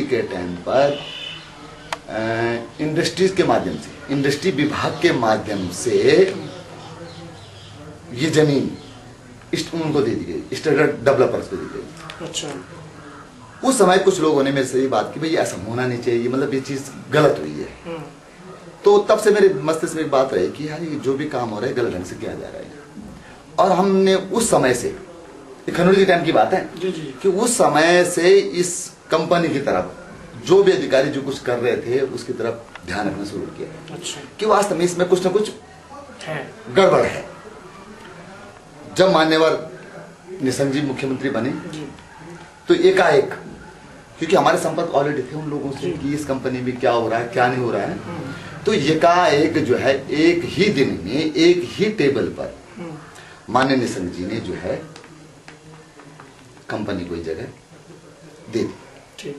के टाइम पर इंडस्ट्रीज के माध्यम से, इंडस्ट्री विभाग के माध्यम से ये जमीन उनको दे दी गई, स्टेट डेवलपर्स को दी गई। अच्छा। उस समय कुछ लोगों ने मेरे से ये बात की, भाई ऐसा होना नहीं चाहिए, मतलब ये चीज गलत हुई है। तो तब से मेरे मस्तिष्क में एक बात रही कि यार ये जो भी काम हो रहा है गलत ढंग से किया जा रहा है। और हमने उस समय से, खनौरी के टाइम की बात है कि उस समय से इस कंपनी की तरफ जो भी अधिकारी जो कुछ कर रहे थे उसकी तरफ ध्यान रखना शुरू किया। अच्छा। कि वास्तव में इसमें कुछ ना कुछ गड़बड़ है। जब मान्यवर निशंक जी मुख्यमंत्री बने तो एकाएक, क्योंकि हमारे संपर्क ऑलरेडी थे उन लोगों से कि इस कंपनी में क्या हो रहा है क्या नहीं हो रहा है, तो एकाएक जो है एक ही दिन में एक ही टेबल पर माननीय निशंक जी ने जो है कंपनी को जगह दे दी।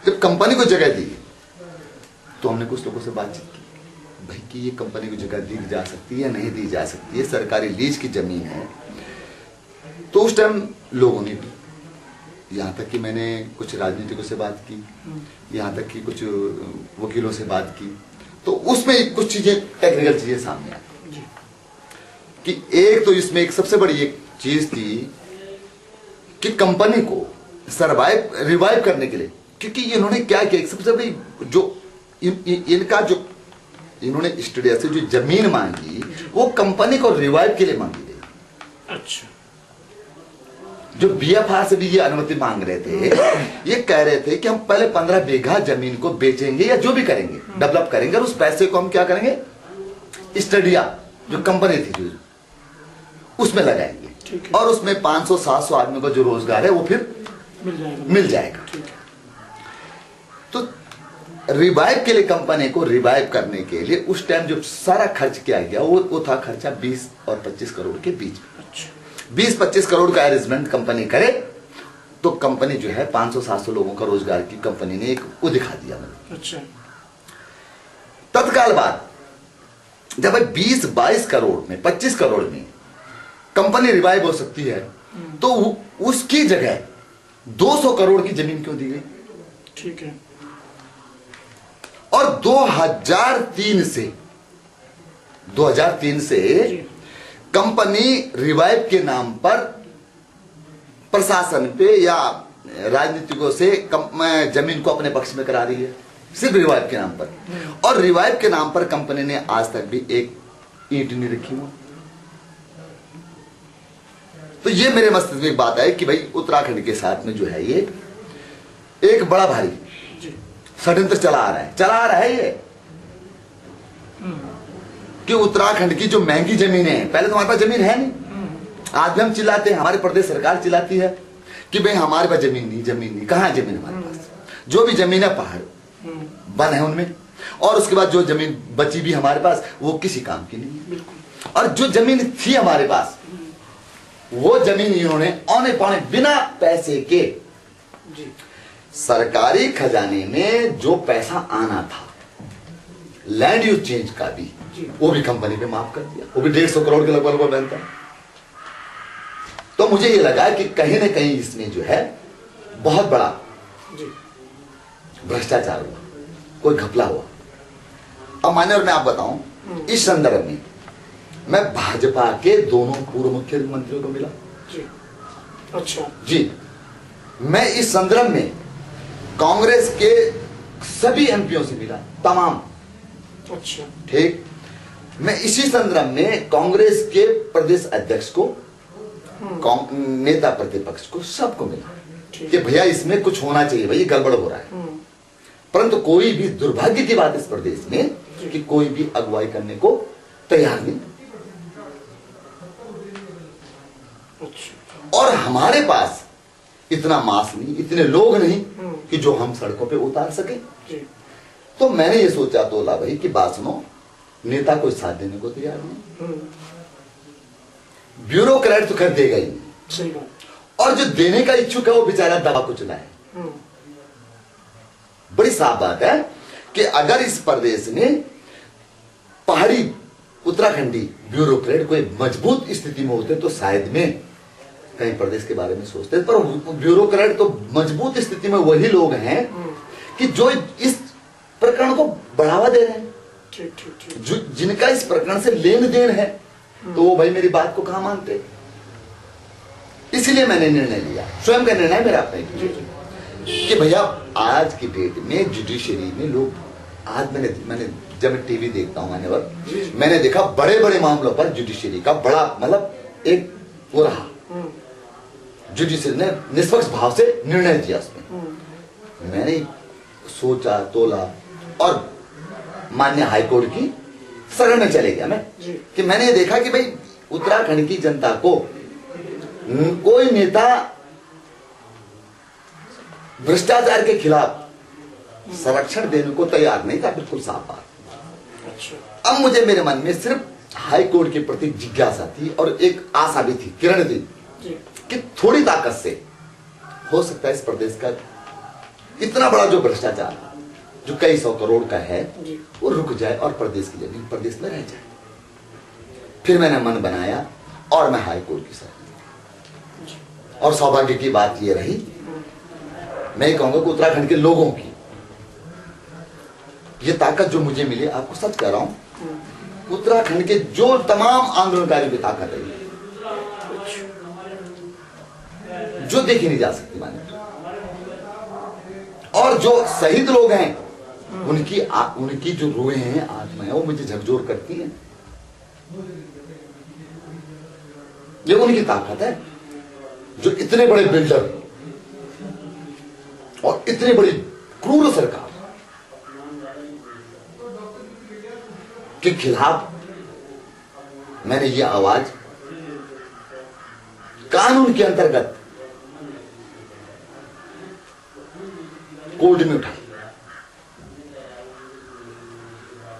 जब कंपनी को जगह दी तो हमने कुछ लोगों से बातचीत की, भाई कि ये कंपनी को जगह दी जा सकती है या नहीं दी जा सकती है, सरकारी लीज की जमीन है। तो उस टाइम लोगों ने भी, यहाँ तक कि मैंने कुछ राजनीतिकों से बात की, यहाँ तक कि कुछ वकीलों से बात की, तो उसमें कुछ चीजें, टेक्निकल चीजें सामने आई कि एक तो इसमें एक सबसे बड़ी एक चीज थी कि कंपनी को रिवाइव करने के लिए, क्योंकि इन्होंने क्या किया, सबसे बड़ी जो इनका जो इन्होंने स्टूडियो से जो जमीन मांगी वो कंपनी को रिवाइव के लिए मांगी गई। अच्छा। जो बीएफआर से भी ये अनुमति मांग रहे थे, ये कह रहे थे कि हम पहले 15 बीघा जमीन को बेचेंगे या जो भी करेंगे डेवलप करेंगे और उस पैसे को हम क्या करेंगे, स्टूडियो जो कंपनी थी उसमें लगाएंगे और उसमें 500-700 आदमी का जो रोजगार है वो फिर मिल जाएगा। तो रिवाइव के लिए, कंपनी को रिवाइव करने के लिए उस टाइम जो सारा खर्च किया गया वो था खर्चा 20 और 25 करोड़ के बीच में। 20-25 करोड़ का अरेंजमेंट कंपनी करे तो कंपनी जो है 500-700 लोगों का रोजगार की कंपनी ने एक वो दिखा दिया। अच्छा। तत्काल बाद जब 20-22 करोड़ में, 25 करोड़ में कंपनी रिवाइव हो सकती है तो उसकी जगह 200 करोड़ की जमीन क्यों दी गई? ठीक है। और 2003 से कंपनी रिवाइव के नाम पर प्रशासन पे या राजनीतिकों से जमीन को अपने पक्ष में करा रही है, सिर्फ रिवाइव के नाम पर। और रिवाइव के नाम पर कंपनी ने आज तक भी एक ईंट नहीं रखी हुई। तो ये मेरे मस्तिष्क में एक बात है कि भाई उत्तराखंड के साथ में जो है ये एक बड़ा भारी षड्यंत्र चला आ रहा है ये कि उत्तराखंड की जो महंगी जमीनें हैं, पहले तो हमारे पास जमीन है नहीं, आज भी हम चिल्लाते हैं, हमारे प्रदेश सरकार चिल्लाती है कि भाई हमारे पास जमीन नहीं, कहाँ है जमीन हमारे पास? जो भी जमीन है पहाड़ वन है उनमें, और उसके बाद जो जमीन बची भी हमारे पास वो किसी काम की नहीं है। और जो जमीन थी हमारे पास वो जमीन इन्होंने औने पौने बिना पैसे के सरकारी खजाने में जो पैसा आना था लैंड यूज चेंज का भी, वो भी कंपनी पे माफ कर दिया, वो भी 150 करोड़ के लगभग बनता। तो मुझे ये लगा कि कहीं ना कहीं इसमें जो है बहुत बड़ा भ्रष्टाचार हुआ, कोई घपला हुआ। अब मान्यवर मैं आप बताऊं, इस संदर्भ में मैं भाजपा के दोनों पूर्व मुख्यमंत्रियों को मिला। अच्छा जी, मैं इस संदर्भ में कांग्रेस के सभी एमपीओ से मिला, तमाम। अच्छा ठीक, मैं इसी संदर्भ में कांग्रेस के प्रदेश अध्यक्ष को, नेता प्रतिपक्ष को, सबको मिला कि भैया इसमें कुछ होना चाहिए, भाई ये गड़बड़ हो रहा है। परंतु कोई भी, दुर्भाग्य की बात इस प्रदेश में कि कोई भी अगुवाई करने को तैयार नहीं। और हमारे पास इतना मास नहीं, इतने लोग नहीं कि जो हम सड़कों पे उतार सके। तो मैंने ये सोचा तोला भाई कि बात सुनो, नेता कोई साथ देने को तैयार नहीं, ब्यूरोक्रेट तो कर देगा ही नहीं, सही बात। और जो देने का इच्छुक है वो बेचारा दबा कुचला है। बड़ी साफ बात है कि अगर इस प्रदेश में पहाड़ी उत्तराखंडी ब्यूरोक्रेट कोई मजबूत स्थिति में होते तो शायद में कहीं प्रदेश के बारे में सोचते हैं, पर ब्यूरोक्रेट तो मजबूत स्थिति में वही लोग हैं कि जो इस प्रकरण को बढ़ावा दे रहे हैं। ठीक ठीक ठीक। जिनका इस प्रकरण से लेन देन है, तो वो भाई मेरी बात को कहां मानते। इसलिए मैंने निर्णय लिया, स्वयं का निर्णय मेरा अपना कि भैया आज की डेट में जुडिशरी में लोग, आज मैंने जब मैं टीवी देखता हूं मैंने देखा बड़े बड़े मामलों पर जुडिशरी का बड़ा मतलब एक वो रहा, जुडिशरी ने निष्पक्ष भाव से निर्णय दिया उसमें। मैंने सोचा तोला और माननीय हाईकोर्ट की शरण में चले गया मैं कि मैंने ये देखा कि भाई उत्तराखंड की जनता को कोई नेता भ्रष्टाचार के खिलाफ संरक्षण देने को तैयार नहीं था, बिल्कुल साफ बात। अच्छा। अब मुझे मेरे मन में सिर्फ हाई कोर्ट के प्रति जिज्ञासा थी और एक आशा भी थी, किरण थी कि थोड़ी ताकत से हो सकता है इस प्रदेश का इतना बड़ा जो भ्रष्टाचार जो कई 100 करोड़ का है वो रुक जाए और प्रदेश की जमीन प्रदेश में रह जाए। फिर मैंने मन बनाया और मैं हाई कोर्ट की शरण, और सौभाग्य की बात ये रही, मैं ये कहूंगा कि उत्तराखंड के लोगों की ये ताकत जो मुझे मिली, आपको सच कह रहा हूं, उत्तराखंड के जो तमाम आंदोलनकारियों की ताकत है जो देखी नहीं जा सकती माने, और जो शहीद लोग हैं उनकी जो रूहें हैं, आत्माएं, वो मुझे झकझोर करती हैं। ये उनकी ताकत है जो इतने बड़े बिल्डर और इतनी बड़ी क्रूर सरकार के खिलाफ मैंने ये आवाज कानून के अंतर्गत कोर्ट में उठाई।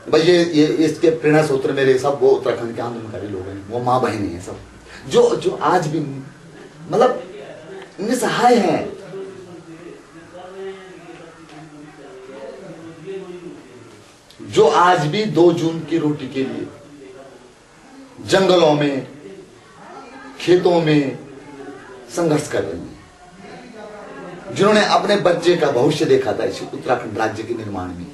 भाई ये इसके प्रेरणा सूत्र मेरे सब वो उत्तराखंड के आंदोलनकारी लोग हैं, वो मां बहनें हैं सब, जो आज भी मतलब निसहाय हैं, जो आज भी 2 जून की रोटी के लिए जंगलों में खेतों में संघर्ष कर रहे हैं, जिन्होंने अपने बच्चे का भविष्य देखा था इस उत्तराखंड राज्य के निर्माण में।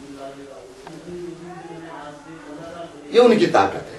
ये उनकी ताकत है।